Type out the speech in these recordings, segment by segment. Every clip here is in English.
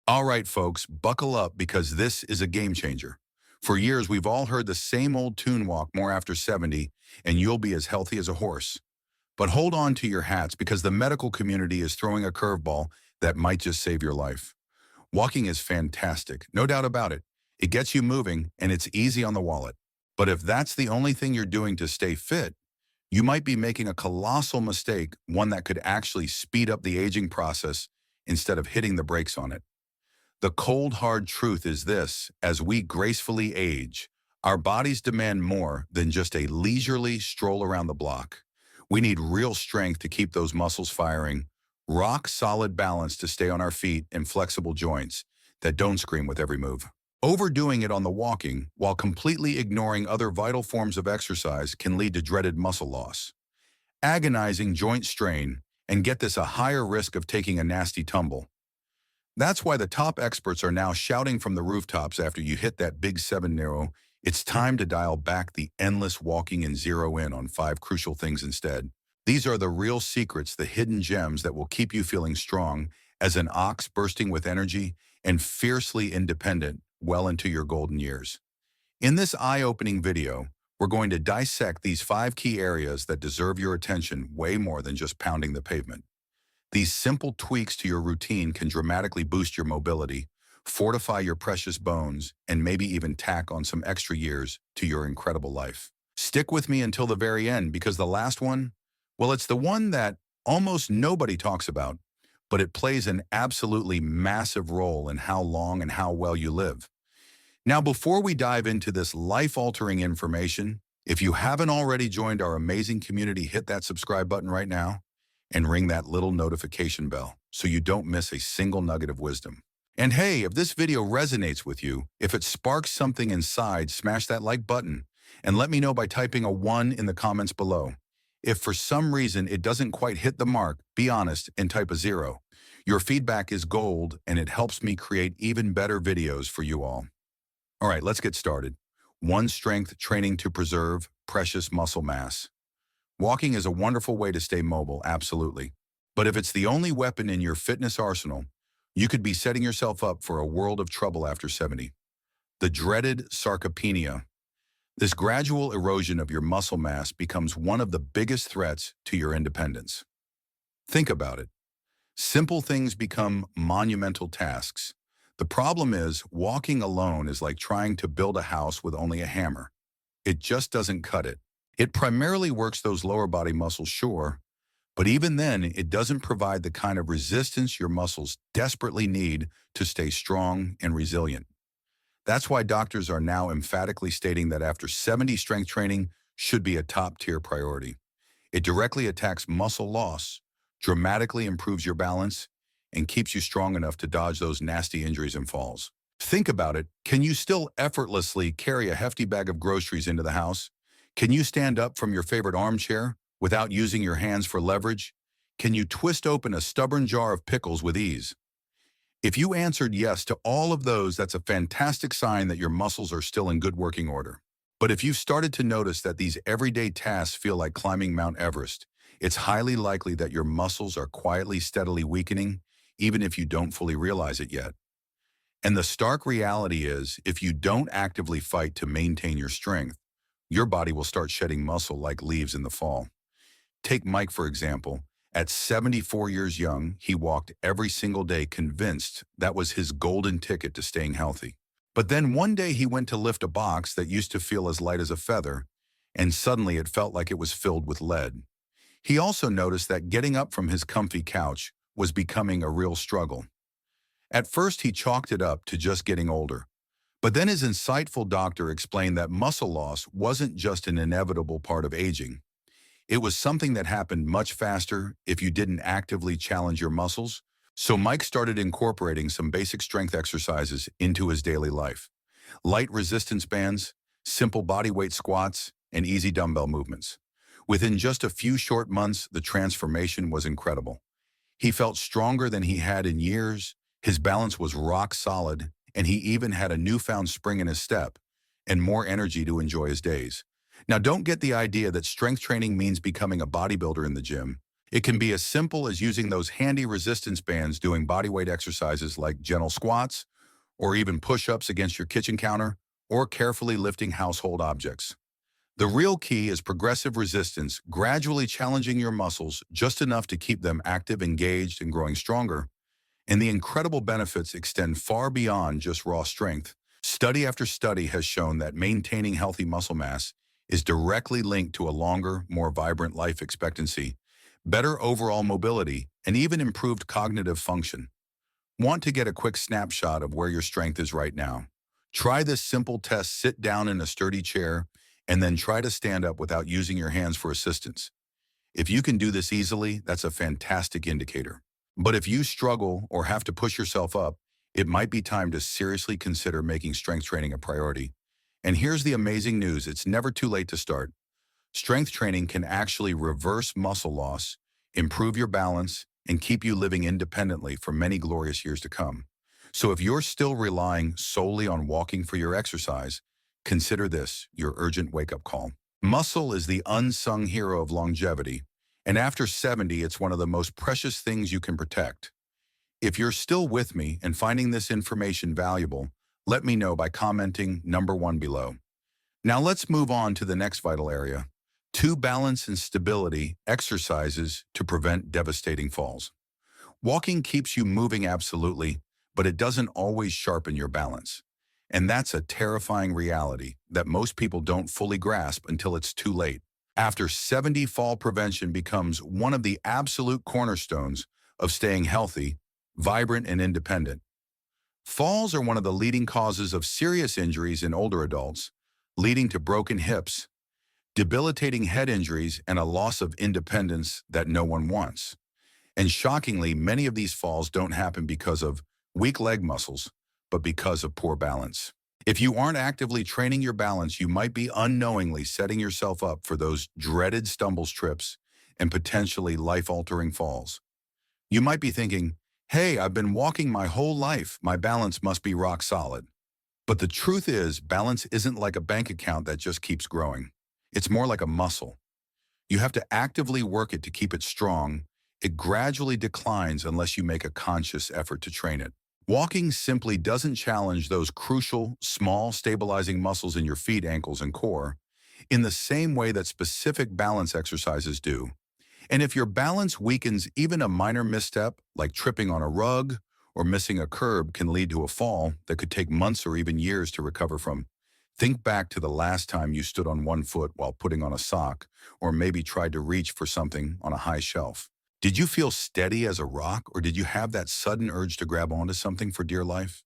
All right, folks, buckle up because this is a game changer. For years, we've all heard the same old tune walk more after 70, and you'll be as healthy as a horse. But hold on to your hats because the medical community is throwing a curveball that might just save your life. Walking is fantastic, no doubt about it. It gets you moving, and it's easy on the wallet. But if that's the only thing you're doing to stay fit, you might be making a colossal mistake, one that could actually speed up the aging process instead of hitting the brakes on it. The cold, hard truth is this: as we gracefully age, our bodies demand more than just a leisurely stroll around the block. We need real strength to keep those muscles firing, rock solid balance to stay on our feet, and flexible joints that don't scream with every move. Overdoing it on the walking while completely ignoring other vital forms of exercise can lead to dreaded muscle loss, agonizing joint strain, and get this, a higher risk of taking a nasty tumble. That's why the top experts are now shouting from the rooftops after you hit that big 7-0, it's time to dial back the endless walking and zero in on 5 crucial things instead. These are the real secrets, the hidden gems that will keep you feeling strong as an ox, bursting with energy and fiercely independent well into your golden years. In this eye-opening video, we're going to dissect these 5 key areas that deserve your attention way more than just pounding the pavement. These simple tweaks to your routine can dramatically boost your mobility, fortify your precious bones, and maybe even tack on some extra years to your incredible life. Stick with me until the very end because the last one, well, it's the one that almost nobody talks about, but it plays an absolutely massive role in how long and how well you live. Now, before we dive into this life-altering information, if you haven't already joined our amazing community, hit that subscribe button right now and ring that little notification bell so you don't miss a single nugget of wisdom. And hey, if this video resonates with you, if it sparks something inside, smash that like button and let me know by typing a 1 in the comments below. If for some reason it doesn't quite hit the mark, be honest and type a 0. Your feedback is gold and it helps me create even better videos for you all. All right, let's get started. 1. Strength training to preserve precious muscle mass. Walking is a wonderful way to stay mobile, absolutely. But if it's the only weapon in your fitness arsenal, you could be setting yourself up for a world of trouble after 70. The dreaded sarcopenia. This gradual erosion of your muscle mass becomes one of the biggest threats to your independence. Think about it. Simple things become monumental tasks. The problem is, walking alone is like trying to build a house with only a hammer. It just doesn't cut it. It primarily works those lower body muscles, sure, but even then, it doesn't provide the kind of resistance your muscles desperately need to stay strong and resilient. That's why doctors are now emphatically stating that after 70, strength training should be a top-tier priority. It directly attacks muscle loss, dramatically improves your balance, and keeps you strong enough to dodge those nasty injuries and falls. Think about it. Can you still effortlessly carry a hefty bag of groceries into the house? Can you stand up from your favorite armchair without using your hands for leverage? Can you twist open a stubborn jar of pickles with ease? If you answered yes to all of those, that's a fantastic sign that your muscles are still in good working order. But if you've started to notice that these everyday tasks feel like climbing Mount Everest, it's highly likely that your muscles are quietly, steadily weakening, even if you don't fully realize it yet. And the stark reality is, if you don't actively fight to maintain your strength, your body will start shedding muscle like leaves in the fall. Take Mike, for example. At 74 years young, he walked every single day convinced that was his golden ticket to staying healthy. But then one day he went to lift a box that used to feel as light as a feather, and suddenly it felt like it was filled with lead. He also noticed that getting up from his comfy couch was becoming a real struggle. At first, he chalked it up to just getting older. But then his insightful doctor explained that muscle loss wasn't just an inevitable part of aging. It was something that happened much faster if you didn't actively challenge your muscles. So Mike started incorporating some basic strength exercises into his daily life. Light resistance bands, simple bodyweight squats, and easy dumbbell movements. Within just a few short months, the transformation was incredible. He felt stronger than he had in years, his balance was rock solid, and he even had a newfound spring in his step and more energy to enjoy his days. Now, don't get the idea that strength training means becoming a bodybuilder in the gym. It can be as simple as using those handy resistance bands doing bodyweight exercises like gentle squats, or even push-ups against your kitchen counter, or carefully lifting household objects. The real key is progressive resistance, gradually challenging your muscles just enough to keep them active, engaged, and growing stronger. And the incredible benefits extend far beyond just raw strength. Study after study has shown that maintaining healthy muscle mass is directly linked to a longer, more vibrant life expectancy, better overall mobility, and even improved cognitive function. Want to get a quick snapshot of where your strength is right now? Try this simple test. Sit down in a sturdy chair and then try to stand up without using your hands for assistance. If you can do this easily, that's a fantastic indicator. But if you struggle or have to push yourself up, it might be time to seriously consider making strength training a priority. And here's the amazing news: it's never too late to start. Strength training can actually reverse muscle loss, improve your balance, and keep you living independently for many glorious years to come. So if you're still relying solely on walking for your exercise, consider this your urgent wake-up call. Muscle is the unsung hero of longevity, and after 70, it's one of the most precious things you can protect. If you're still with me and finding this information valuable, let me know by commenting number 1 below. Now let's move on to the next vital area: 2 balance and stability exercises to prevent devastating falls. Walking keeps you moving absolutely, but it doesn't always sharpen your balance. And that's a terrifying reality that most people don't fully grasp until it's too late. After 70, fall prevention becomes one of the absolute cornerstones of staying healthy, vibrant, and independent. Falls are one of the leading causes of serious injuries in older adults, leading to broken hips, debilitating head injuries, and a loss of independence that no one wants. And shockingly, many of these falls don't happen because of weak leg muscles, but because of poor balance. If you aren't actively training your balance, you might be unknowingly setting yourself up for those dreaded stumbles, trips, and potentially life-altering falls. You might be thinking, hey, I've been walking my whole life, my balance must be rock solid. But the truth is, balance isn't like a bank account that just keeps growing. It's more like a muscle. You have to actively work it to keep it strong. It gradually declines unless you make a conscious effort to train it. Walking simply doesn't challenge those crucial, small, stabilizing muscles in your feet, ankles, and core in the same way that specific balance exercises do. And if your balance weakens, even a minor misstep, like tripping on a rug or missing a curb, can lead to a fall that could take months or even years to recover from. Think back to the last time you stood on one foot while putting on a sock, or maybe tried to reach for something on a high shelf. Did you feel steady as a rock, or did you have that sudden urge to grab onto something for dear life?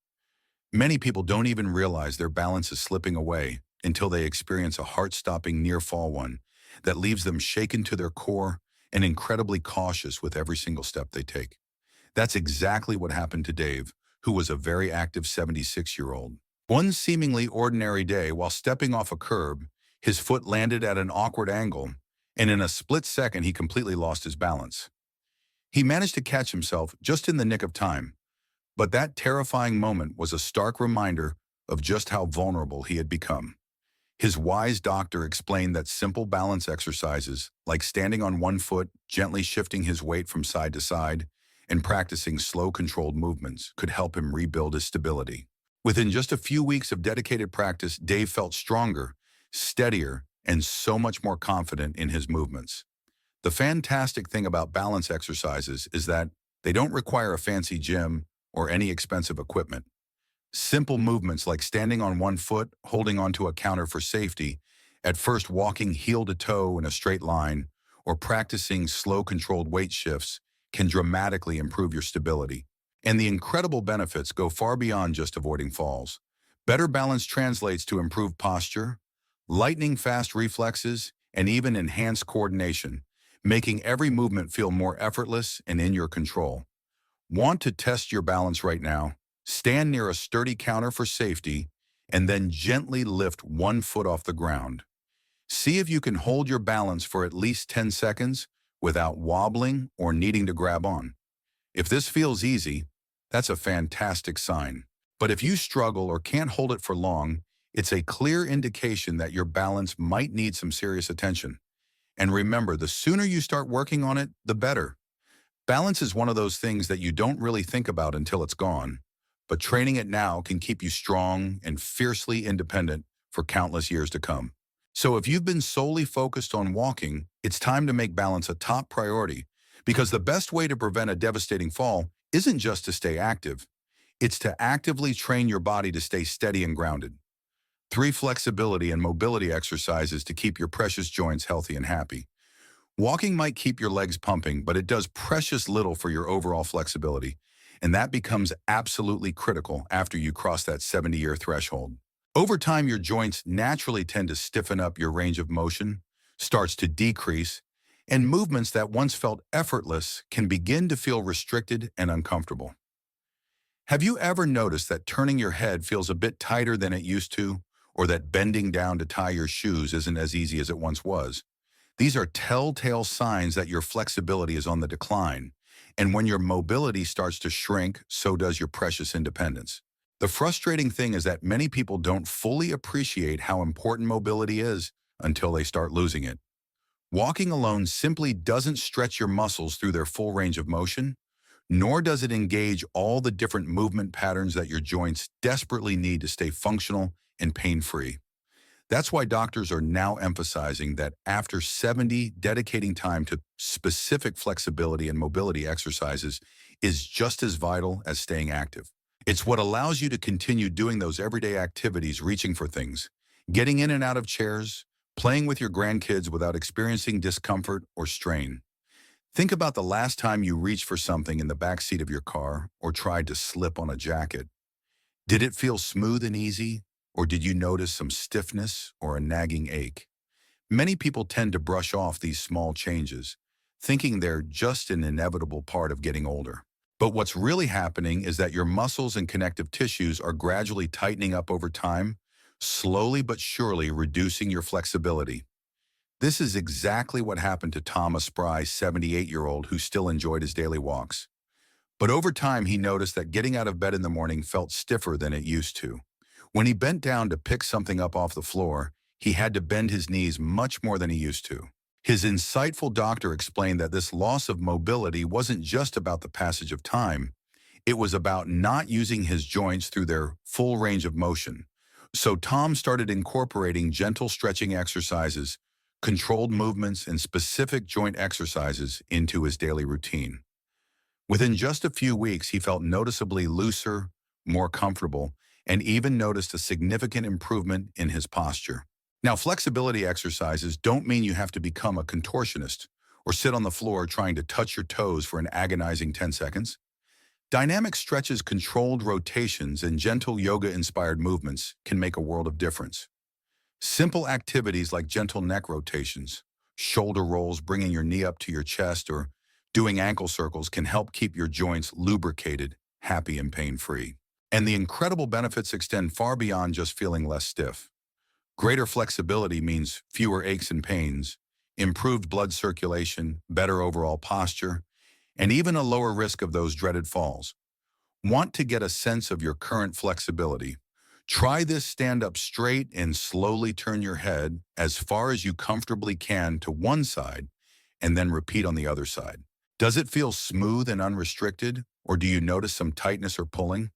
Many people don't even realize their balance is slipping away until they experience a heart-stopping near-fall one that leaves them shaken to their core and incredibly cautious with every single step they take. That's exactly what happened to Dave, who was a very active 76-year-old. One seemingly ordinary day, while stepping off a curb, his foot landed at an awkward angle, and in a split second he completely lost his balance. He managed to catch himself just in the nick of time, but that terrifying moment was a stark reminder of just how vulnerable he had become. His wise doctor explained that simple balance exercises, like standing on one foot, gently shifting his weight from side to side, and practicing slow, controlled movements, could help him rebuild his stability. Within just a few weeks of dedicated practice, Dave felt stronger, steadier, and so much more confident in his movements. The fantastic thing about balance exercises is that they don't require a fancy gym or any expensive equipment. Simple movements like standing on one foot, holding onto a counter for safety, at first walking heel to toe in a straight line, or practicing slow, controlled weight shifts can dramatically improve your stability. And the incredible benefits go far beyond just avoiding falls. Better balance translates to improved posture, lightning fast reflexes, and even enhanced coordination, making every movement feel more effortless and in your control. Want to test your balance right now? Stand near a sturdy counter for safety, and then gently lift one foot off the ground. See if you can hold your balance for at least 10 seconds without wobbling or needing to grab on. If this feels easy, that's a fantastic sign. But if you struggle or can't hold it for long, it's a clear indication that your balance might need some serious attention. And remember, the sooner you start working on it, the better. Balance is one of those things that you don't really think about until it's gone, but training it now can keep you strong and fiercely independent for countless years to come. So if you've been solely focused on walking, it's time to make balance a top priority, because the best way to prevent a devastating fall isn't just to stay active, it's to actively train your body to stay steady and grounded. 3 flexibility and mobility exercises to keep your precious joints healthy and happy. Walking might keep your legs pumping, but it does precious little for your overall flexibility, and that becomes absolutely critical after you cross that 70-year threshold. Over time, your joints naturally tend to stiffen up, your range of motion starts to decrease, and movements that once felt effortless can begin to feel restricted and uncomfortable. Have you ever noticed that turning your head feels a bit tighter than it used to, or that bending down to tie your shoes isn't as easy as it once was? These are telltale signs that your flexibility is on the decline, and when your mobility starts to shrink, so does your precious independence. The frustrating thing is that many people don't fully appreciate how important mobility is until they start losing it. Walking alone simply doesn't stretch your muscles through their full range of motion, nor does it engage all the different movement patterns that your joints desperately need to stay functional and pain-free. That's why doctors are now emphasizing that after 70, dedicating time to specific flexibility and mobility exercises is just as vital as staying active. It's what allows you to continue doing those everyday activities, reaching for things, getting in and out of chairs, playing with your grandkids without experiencing discomfort or strain. Think about the last time you reached for something in the back seat of your car or tried to slip on a jacket. Did it feel smooth and easy, or did you notice some stiffness or a nagging ache? Many people tend to brush off these small changes, thinking they're just an inevitable part of getting older. But what's really happening is that your muscles and connective tissues are gradually tightening up over time, slowly but surely reducing your flexibility. This is exactly what happened to Thomas Spry, 78-year-old, who still enjoyed his daily walks. But over time, he noticed that getting out of bed in the morning felt stiffer than it used to. When he bent down to pick something up off the floor, he had to bend his knees much more than he used to. His insightful doctor explained that this loss of mobility wasn't just about the passage of time, it was about not using his joints through their full range of motion. So Tom started incorporating gentle stretching exercises, controlled movements, and specific joint exercises into his daily routine. Within just a few weeks, he felt noticeably looser, more comfortable, and even noticed a significant improvement in his posture. Now, flexibility exercises don't mean you have to become a contortionist or sit on the floor trying to touch your toes for an agonizing 10 seconds. Dynamic stretches, controlled rotations, and gentle yoga-inspired movements can make a world of difference. Simple activities like gentle neck rotations, shoulder rolls, bringing your knee up to your chest, or doing ankle circles can help keep your joints lubricated, happy, and pain-free. And the incredible benefits extend far beyond just feeling less stiff. Greater flexibility means fewer aches and pains, improved blood circulation, better overall posture, and even a lower risk of those dreaded falls. Want to get a sense of your current flexibility? Try this: stand up straight and slowly turn your head as far as you comfortably can to one side, and then repeat on the other side. Does it feel smooth and unrestricted, or do you notice some tightness or pulling?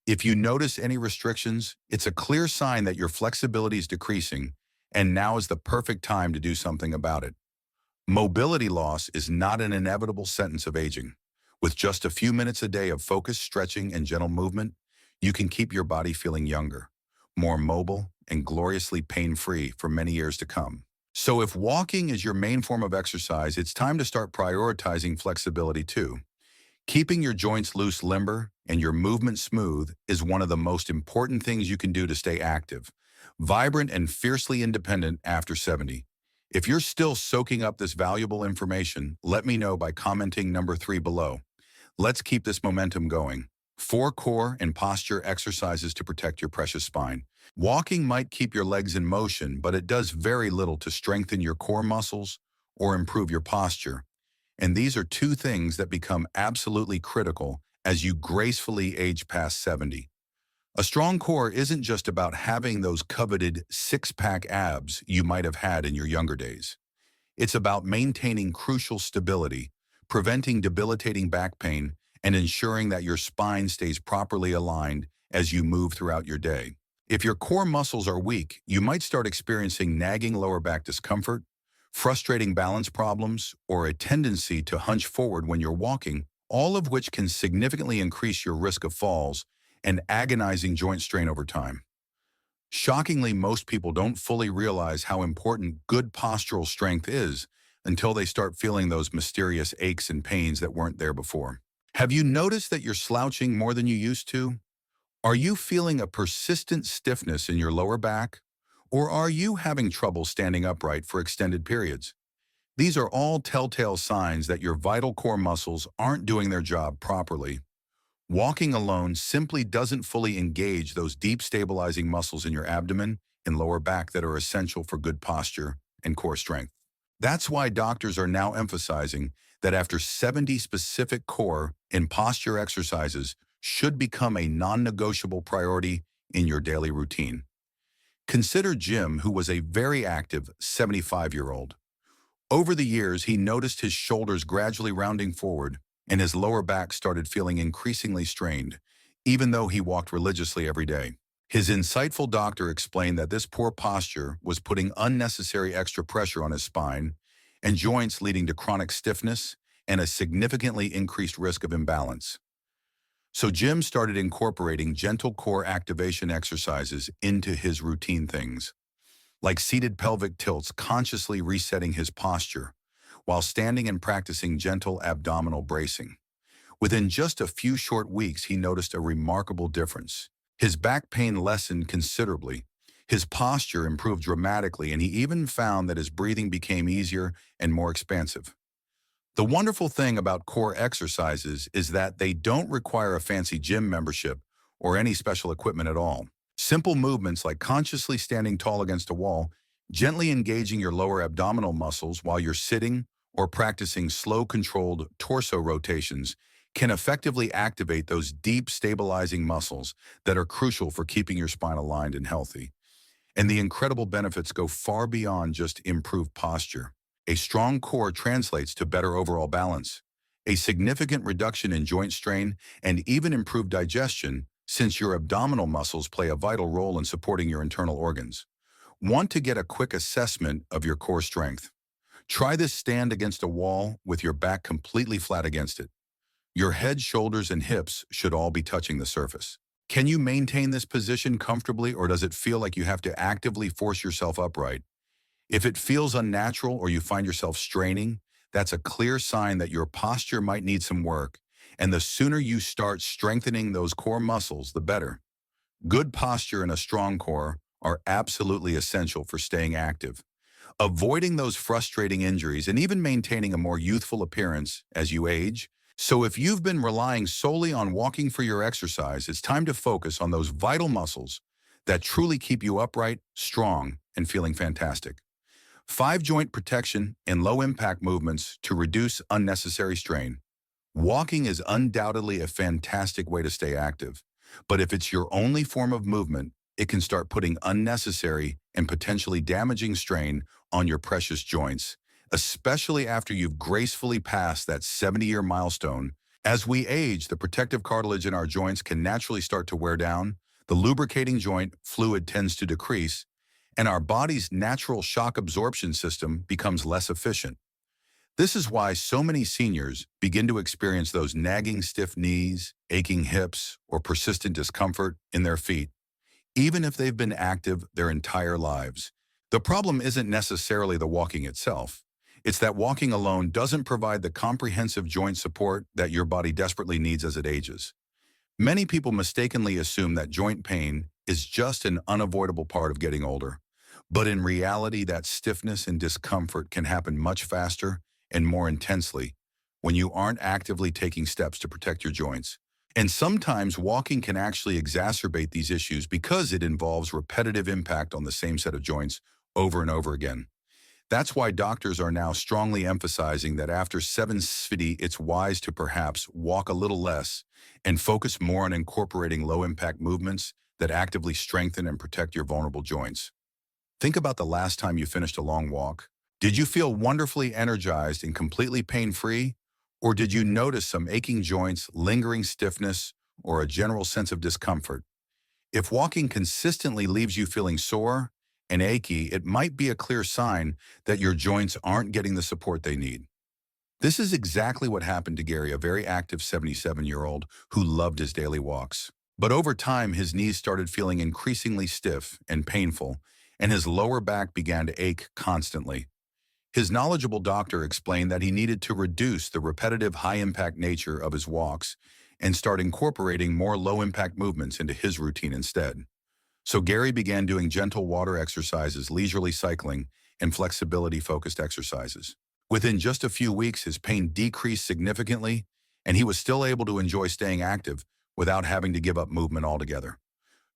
If you notice any restrictions, it's a clear sign that your flexibility is decreasing, and now is the perfect time to do something about it. Mobility loss is not an inevitable sentence of aging. With just a few minutes a day of focused stretching and gentle movement, you can keep your body feeling younger, more mobile, and gloriously pain-free for many years to come. So if walking is your main form of exercise, it's time to start prioritizing flexibility too. Keeping your joints loose, limber, and your movement smooth is one of the most important things you can do to stay active, vibrant, and fiercely independent after 70. If you're still soaking up this valuable information, let me know by commenting number 3 below. Let's keep this momentum going. 4 core and posture exercises to protect your precious spine. Walking might keep your legs in motion, but it does very little to strengthen your core muscles or improve your posture. And these are 2 things that become absolutely critical as you gracefully age past 70. A strong core isn't just about having those coveted six-pack abs you might have had in your younger days. It's about maintaining crucial stability, preventing debilitating back pain, and ensuring that your spine stays properly aligned as you move throughout your day. If your core muscles are weak, you might start experiencing nagging lower back discomfort, frustrating balance problems, or a tendency to hunch forward when you're walking, all of which can significantly increase your risk of falls and agonizing joint strain over time. Shockingly, most people don't fully realize how important good postural strength is until they start feeling those mysterious aches and pains that weren't there before. Have you noticed that you're slouching more than you used to? Are you feeling a persistent stiffness in your lower back? Or are you having trouble standing upright for extended periods? These are all telltale signs that your vital core muscles aren't doing their job properly. Walking alone simply doesn't fully engage those deep stabilizing muscles in your abdomen and lower back that are essential for good posture and core strength. That's why doctors are now emphasizing that after 70 specific core and posture exercises should become a non-negotiable priority in your daily routine. Consider Jim, who was a very active 75-year-old. Over the years, he noticed his shoulders gradually rounding forward and his lower back started feeling increasingly strained, even though he walked religiously every day. His insightful doctor explained that this poor posture was putting unnecessary extra pressure on his spine and joints, leading to chronic stiffness and a significantly increased risk of imbalance. So Jim started incorporating gentle core activation exercises into his routine things, like seated pelvic tilts, consciously resetting his posture, while standing and practicing gentle abdominal bracing. Within just a few short weeks, he noticed a remarkable difference. His back pain lessened considerably, his posture improved dramatically, and he even found that his breathing became easier and more expansive. The wonderful thing about core exercises is that they don't require a fancy gym membership or any special equipment at all. Simple movements like consciously standing tall against a wall, gently engaging your lower abdominal muscles while you're sitting, or practicing slow, controlled torso rotations can effectively activate those deep, stabilizing muscles that are crucial for keeping your spine aligned and healthy. And the incredible benefits go far beyond just improved posture. A strong core translates to better overall balance, a significant reduction in joint strain, and even improved digestion, since your abdominal muscles play a vital role in supporting your internal organs. Want to get a quick assessment of your core strength? Try this stand against a wall with your back completely flat against it. Your head, shoulders, and hips should all be touching the surface. Can you maintain this position comfortably, or does it feel like you have to actively force yourself upright? If it feels unnatural or you find yourself straining, that's a clear sign that your posture might need some work, and the sooner you start strengthening those core muscles, the better. Good posture and a strong core are absolutely essential for staying active, avoiding those frustrating injuries, and even maintaining a more youthful appearance as you age. So if you've been relying solely on walking for your exercise, it's time to focus on those vital muscles that truly keep you upright, strong, and feeling fantastic. 5 joint protection and low-impact movements to reduce unnecessary strain. Walking is undoubtedly a fantastic way to stay active, but if it's your only form of movement, it can start putting unnecessary and potentially damaging strain on your precious joints, especially after you've gracefully passed that 70-year milestone. As we age, the protective cartilage in our joints can naturally start to wear down, the lubricating joint fluid tends to decrease, and our body's natural shock absorption system becomes less efficient. This is why so many seniors begin to experience those nagging stiff knees, aching hips, or persistent discomfort in their feet, even if they've been active their entire lives. The problem isn't necessarily the walking itself. It's that walking alone doesn't provide the comprehensive joint support that your body desperately needs as it ages. Many people mistakenly assume that joint pain is just an unavoidable part of getting older. But in reality, that stiffness and discomfort can happen much faster and more intensely when you aren't actively taking steps to protect your joints. And sometimes walking can actually exacerbate these issues because it involves repetitive impact on the same set of joints over and over again. That's why doctors are now strongly emphasizing that after 750, it's wise to perhaps walk a little less and focus more on incorporating low-impact movements that actively strengthen and protect your vulnerable joints. Think about the last time you finished a long walk. Did you feel wonderfully energized and completely pain-free? Or did you notice some aching joints, lingering stiffness, or a general sense of discomfort? If walking consistently leaves you feeling sore and achy, it might be a clear sign that your joints aren't getting the support they need. This is exactly what happened to Gary, a very active 77-year-old who loved his daily walks. But over time, his knees started feeling increasingly stiff and painful, and his lower back began to ache constantly. His knowledgeable doctor explained that he needed to reduce the repetitive high-impact nature of his walks and start incorporating more low-impact movements into his routine instead. So Gary began doing gentle water exercises, leisurely cycling, and flexibility-focused exercises. Within just a few weeks, his pain decreased significantly, and he was still able to enjoy staying active without having to give up movement altogether.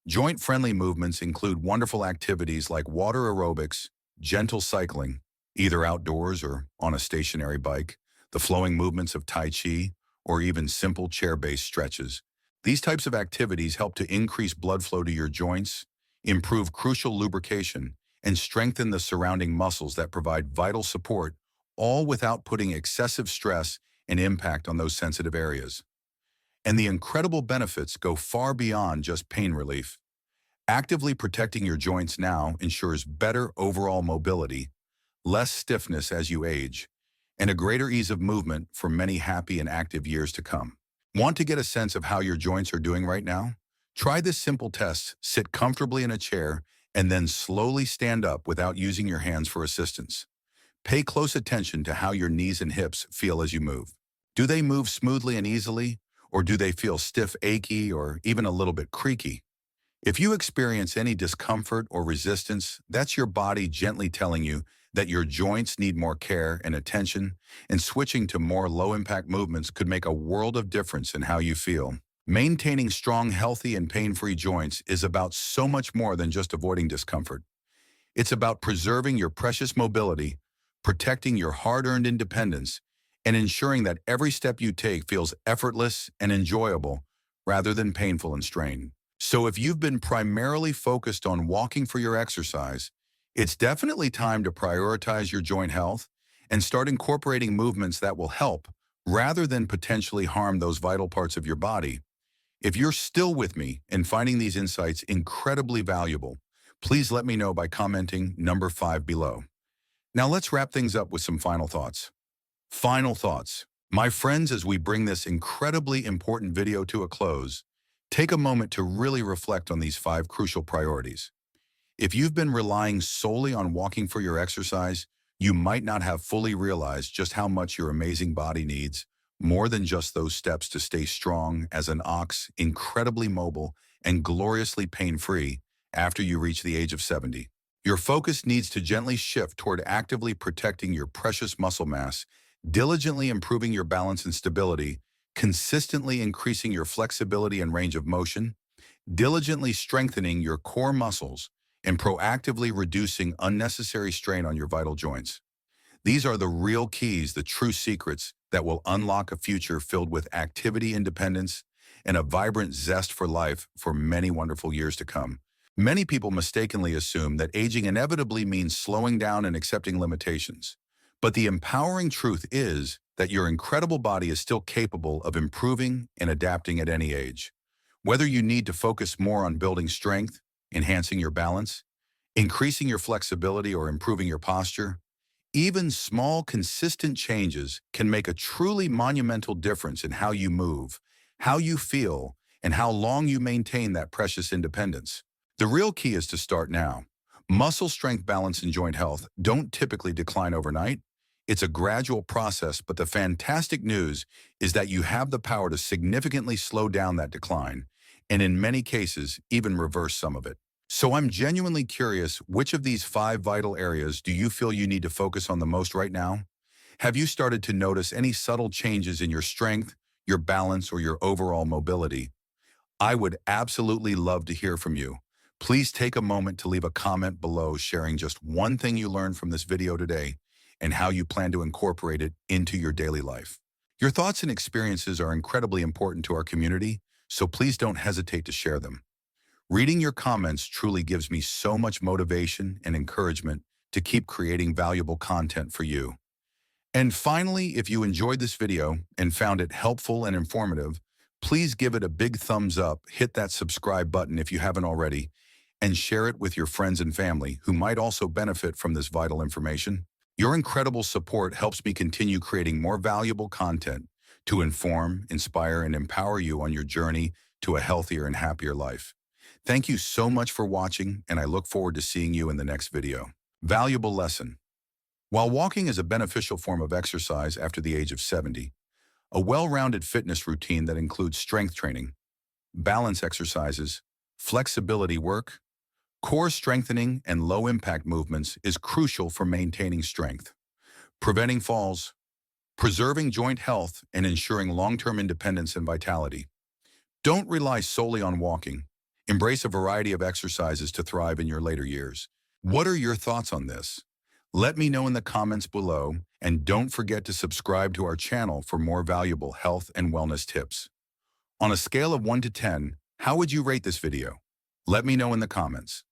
Joint-friendly movements include wonderful activities like water aerobics, gentle cycling, either outdoors or on a stationary bike, the flowing movements of Tai Chi, or even simple chair-based stretches. These types of activities help to increase blood flow to your joints, improve crucial lubrication, and strengthen the surrounding muscles that provide vital support, all without putting excessive stress and impact on those sensitive areas. And the incredible benefits go far beyond just pain relief. Actively protecting your joints now ensures better overall mobility, less stiffness as you age, and a greater ease of movement for many happy and active years to come. Want to get a sense of how your joints are doing right now? Try this simple test. Sit comfortably in a chair and then slowly stand up without using your hands for assistance. Pay close attention to how your knees and hips feel as you move. Do they move smoothly and easily, or do they feel stiff, achy, or even a little bit creaky? If you experience any discomfort or resistance, that's your body gently telling you that your joints need more care and attention, and switching to more low-impact movements could make a world of difference in how you feel. Maintaining strong, healthy, and pain-free joints is about so much more than just avoiding discomfort. It's about preserving your precious mobility, protecting your hard-earned independence, and ensuring that every step you take feels effortless and enjoyable rather than painful and strained. So if you've been primarily focused on walking for your exercise, it's definitely time to prioritize your joint health and start incorporating movements that will help rather than potentially harm those vital parts of your body. If you're still with me and finding these insights incredibly valuable, please let me know by commenting number 5 below. Now let's wrap things up with some final thoughts. Final thoughts. My friends, as we bring this incredibly important video to a close, take a moment to really reflect on these 5 crucial priorities. If you've been relying solely on walking for your exercise, you might not have fully realized just how much your amazing body needs, more than just those steps to stay strong as an ox, incredibly mobile, and gloriously pain-free after you reach the age of 70. Your focus needs to gently shift toward actively protecting your precious muscle mass, diligently improving your balance and stability, consistently increasing your flexibility and range of motion, diligently strengthening your core muscles, and proactively reducing unnecessary strain on your vital joints. These are the real keys, the true secrets that will unlock a future filled with activity, independence, and a vibrant zest for life for many wonderful years to come. Many people mistakenly assume that aging inevitably means slowing down and accepting limitations. But the empowering truth is that your incredible body is still capable of improving and adapting at any age. Whether you need to focus more on building strength, enhancing your balance, increasing your flexibility, or improving your posture, even small, consistent changes can make a truly monumental difference in how you move, how you feel, and how long you maintain that precious independence. The real key is to start now. Muscle strength, balance, and joint health don't typically decline overnight. It's a gradual process, but the fantastic news is that you have the power to significantly slow down that decline, and in many cases, even reverse some of it. So I'm genuinely curious, which of these 5 vital areas do you feel you need to focus on the most right now? Have you started to notice any subtle changes in your strength, your balance, or your overall mobility? I would absolutely love to hear from you. Please take a moment to leave a comment below sharing just one thing you learned from this video today and how you plan to incorporate it into your daily life. Your thoughts and experiences are incredibly important to our community, so please don't hesitate to share them. Reading your comments truly gives me so much motivation and encouragement to keep creating valuable content for you. And finally, if you enjoyed this video and found it helpful and informative, please give it a big thumbs up, hit that subscribe button if you haven't already, and share it with your friends and family who might also benefit from this vital information. Your incredible support helps me continue creating more valuable content to inform, inspire, and empower you on your journey to a healthier and happier life. Thank you so much for watching, and I look forward to seeing you in the next video. Valuable lesson. While walking is a beneficial form of exercise after the age of 70, a well-rounded fitness routine that includes strength training, balance exercises, flexibility work, core strengthening, and low-impact movements is crucial for maintaining strength, preventing falls, preserving joint health, and ensuring long-term independence and vitality. Don't rely solely on walking. Embrace a variety of exercises to thrive in your later years. What are your thoughts on this? Let me know in the comments below, and don't forget to subscribe to our channel for more valuable health and wellness tips. On a scale of 1 to 10, how would you rate this video? Let me know in the comments.